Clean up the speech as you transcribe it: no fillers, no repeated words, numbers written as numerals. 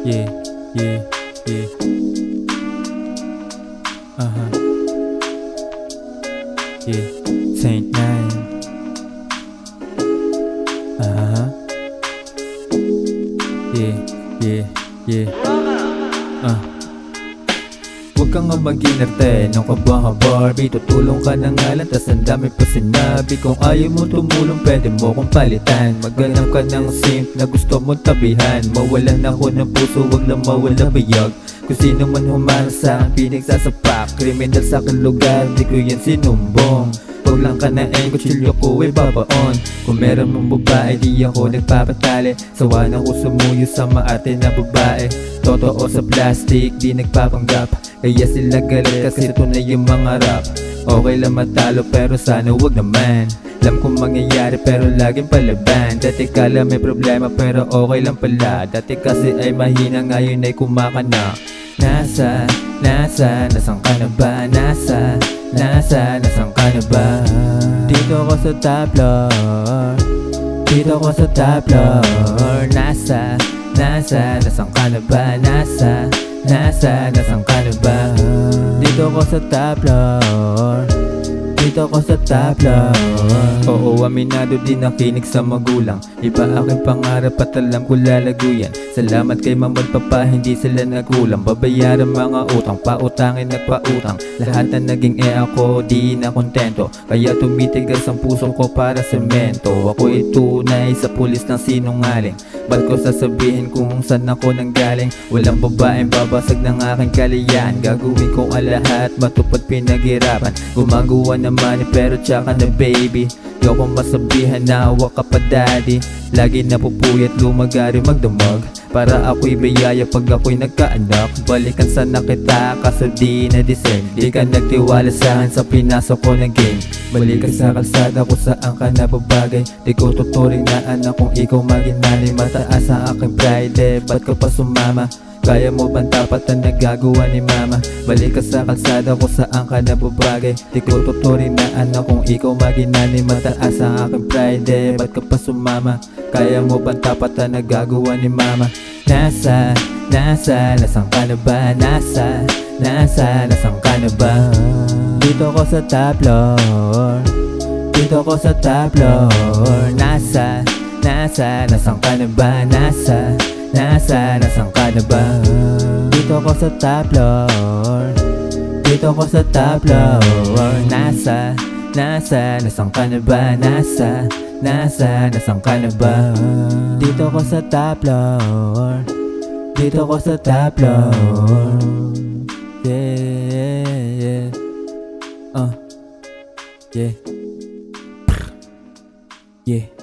Yeah, yeah, yeah. Yeah. Saint Nine. Yeah, yeah, yeah. Huwag kang nga mag-inerte ng kabang-Barbie. Tutulong ka na nga lang, tas ang dami pa sinabi. Kung ayaw mo tumulong, pwede mo kong palitan. Maghanap ka ng simp na gusto mong tabihan. Mawalan ako ng puso, wag lang mawala bayag. Kung sino man humara sa akin, pinagsasapak. Kriminal sa akin lugar, di ko yan sinumbong. Huwag lang ka na kutsilyo ko ay babaon. Kung meron mong babae, di ako nagpapatali. Sawa na ko sumuyo sa maarte na babae. Totoo sa plastic, di nagpapanggap. Kaya sila galit kasi ito na yung mga rap. Okay lang matalo pero sana wag naman. Alam kong mangyayari pero laging palaban. Dati kala may problema pero okay lang pala. Dati kasi ay mahina, ngayon ay kumakana. Nasaan ka na ba? Nasaan ka na ba? Dito ko sa top floor. Dito ko sa top floor. Nasaan ka na ba? Nasaan ka na ba? Dito ko sa top floor. Dito ko sa top floor. Oo, aminado din nakinig sa magulang. Iba aking pangarap at alam ko lalago yan. Salamat kay mama at papa, hindi sila nagulang. Babayaran mga utang, pautangin nagpautang. Lahat na naging ako, di na kontento. Kaya tumitigas ang puso ko para semento. Ako'y tunay sa pulis ng sinungaling. Ba't ko sasabihin kung saan ako nanggaling? Walang babaeng babasag ng aking kaliyahan. Gagawin ko ang lahat, matupad pinaghirapan. Gumagawa naman pero tsaka na baby. Di ako masabihan na hawak ka pa daddy. Lagi napupuyat lumagari magdamag. Para ako'y biyaya pag ako'y nagkaanak. Balikan sana kita kaso di na deserve. Di ka nagtiwala sa'kin sa pinasok ko ng game. Balikan sa kalsada kung saan ka nababagay. Di ko tuturing na anak kung ikaw maginanay. Mataas ang aking pride, ba't ka pa sumama? Kaya mo bang tapat ang nagagawa ni mama? Balik ka sa kalsada kung saan ka nababagay. Di ko tuturing na anak kung ikaw maginanay. Mataas ang aking pride, ba't ka pa sumama? Kaya mo bang tapat ang nagagawa ni mama? Nasaan ka na ba? Nasaan ka na ba? Dito ko sa top floor. Dito ko sa top floor. Nasaan ka na ba? Nasaan ka na ba? Dito ko sa top floor. Dito ko sa top floor. Nasaan ka na ba? Nasaan ka na ba? Dito ko sa top floor. Dito ko sa top floor. Yeah, yeah. Yeah. Yeah.